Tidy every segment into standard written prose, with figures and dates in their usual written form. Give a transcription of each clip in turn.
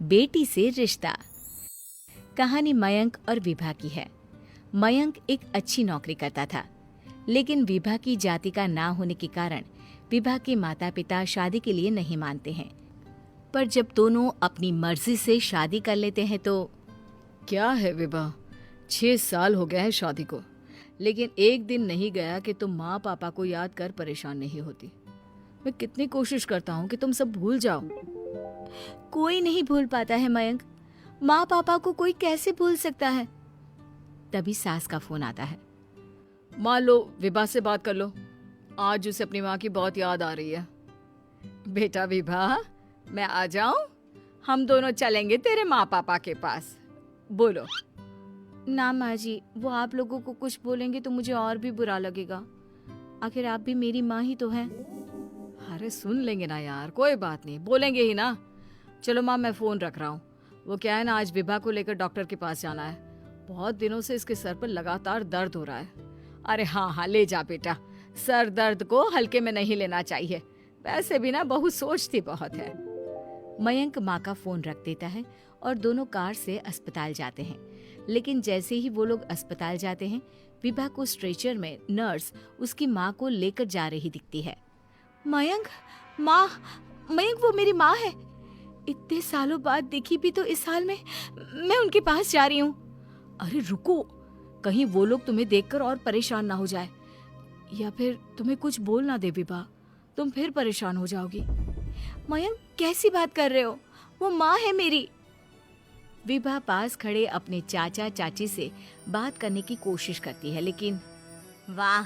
बेटी से रिश्ता। कहानी मयंक और विभा की है। मयंक एक अच्छी नौकरी करता था, लेकिन विभा की जाति का ना होने के कारण विभा के माता पिता शादी के लिए नहीं मानते हैं। पर जब दोनों अपनी मर्जी से शादी कर लेते हैं तो क्या है विभा, 6 साल हो गए हैं शादी को, लेकिन एक दिन नहीं गया कि तुम माँ पापा को याद कर परेशान नहीं होती। मैं कितनी कोशिश करता हूँ कि तुम सब भूल जाओ। कोई नहीं भूल पाता है मयंक। माँ पापा को कोई कैसे भूल सकता है। तभी सास का फोन आता है। मान लो विभा से बात कर लो, आज उसे अपनी माँ की बहुत याद आ रही है। बेटा विभा, मैं आ जाऊं? हम दोनों चलेंगे तेरे माँ पापा के पास। बोलो। ना माँ जी, वो आप लोगों को कुछ बोलेंगे तो मुझे और भी बुरा लगेगा। आखिर आप भी मेरी माँ ही तो हैं। अरे सुन लेंगे ना यार, कोई बात नहीं, बोलेंगे ही ना। चलो माँ, मैं फोन रख रहा हूँ। वो क्या है ना, आज विभा को लेकर डॉक्टर के पास जाना है। बहुत दिनों से इसके सर पर लगातार दर्द हो रहा है। अरे हाँ हाँ, ले जा बेटा, सर दर्द को हल्के में नहीं लेना चाहिए। वैसे भी ना बहू सोचती बहुत है। मयंक माँ का फोन रख देता है और दोनों कार से अस्पताल जाते हैं। लेकिन जैसे ही वो लोग अस्पताल जाते हैं, विभा को स्ट्रेचर में नर्स उसकी माँ को लेकर जा रही दिखती है। मयंक, माँ, मयंक वो मेरी माँ है। इतने सालों बाद देखी भी तो इस हाल में मैं उनके पास जा रही हूँ। अरे रुको, कहीं वो लोग तुम्हें देखकर और परेशान ना हो जाए, या फिर तुम्हें कुछ बोल ना दे विभा, तुम फिर परेशान हो जाओगी। मयंक, कैसी बात कर रहे हो? वो माँ है मेरी। विभा पास खड़े अपने चाचा चाची से बात करने की कोशिश करती है, लेकिन वाह,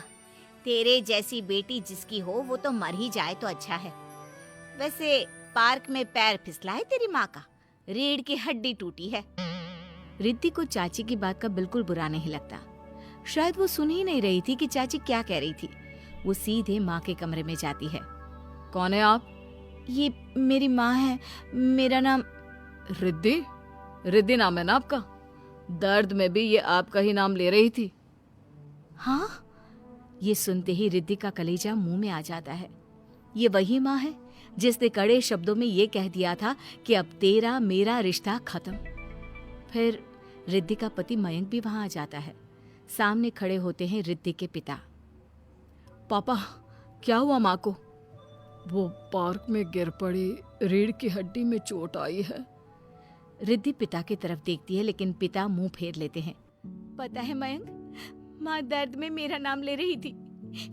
तेरे जैसी बेटी जिसकी हो वो तो मर ही जाए तो अच्छा है। वैसे पार्क में पैर फिसला है तेरी माँ का, रीढ़ की हड्डी टूटी है। रिद्धि को चाची की बात का बिल्कुल बुरा नहीं लगता। शायद वो सुन ही नहीं रही थी कि चाची क्या कह रही थी। वो सीधे माँ के कमरे में जाती है। कौन है आप? ये मेरी माँ है, मेरा नाम रिद्धि। रिद्धि नाम है ना आपका? दर्द में भी ये आपका ही नाम ले रही थी। हाँ, ये सुनते ही रिद्धि का कलेजा मुंह में आ जाता है। ये वही माँ है जिसने कड़े शब्दों में ये कह दिया था कि अब तेरा मेरा रिश्ता खत्म। फिर रिद्धि का पति मयंक भी वहां आ जाता है। सामने खड़े होते हैं रिद्धि के पिता। पापा, क्या हुआ माँ को? वो पार्क में गिर पड़ी, रीढ़ की हड्डी में चोट आई है। रिद्धि पिता की तरफ देखती है, लेकिन पिता मुंह फेर लेते हैं। पता है मयंक, माँ दर्द में मेरा नाम ले रही थी।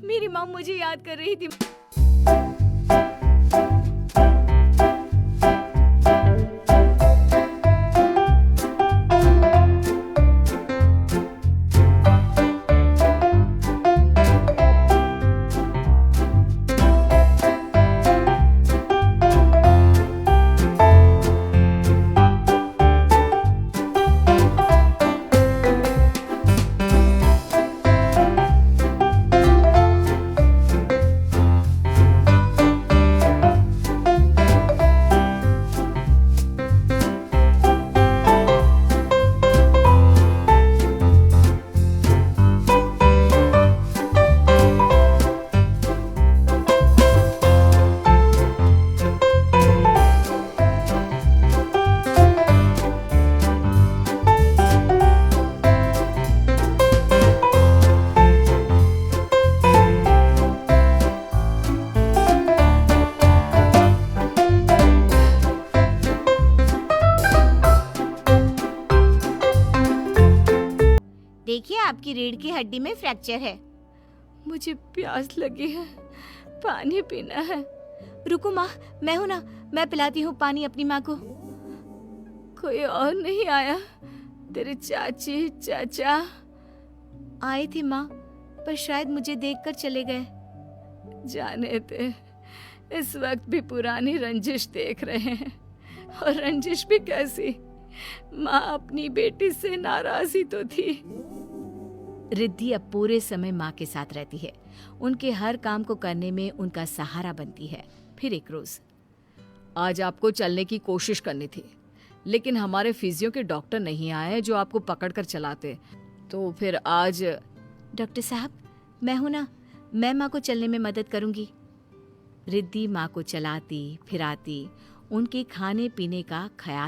मेरी माँ मुझे याद कर रही थी। देखिए, आपकी रीढ़ की हड्डी में फ्रैक्चर है। मुझे प्यास लगी है, पानी पीना है। रुको माँ, मैं हूं ना, मैं पिलाती हूँ पानी अपनी माँ को। कोई और नहीं आया? तेरे चाची चाचा आए थे माँ, पर शायद मुझे देखकर चले गए। जाने दे, इस वक्त भी पुरानी रंजिश देख रहे हैं। और रंजिश भी कैसी, माँ अपनी बेटी से नाराज ही तो थी। रिद्धि अब पूरे समय माँ के साथ रहती है। उनके हर काम को करने में उनका सहारा बनती है। फिर एक रोज, आज आपको चलने की कोशिश करनी थी, लेकिन हमारे फिजियो के डॉक्टर नहीं आए जो आपको पकड़ कर चलाते, तो फिर आज। डॉक्टर साहब, मैं हूं ना, मैं माँ को चलने में मदद करूंगी। रिद्धि माँ को चलाती फिराती, उनके खाने पीने का ख्याल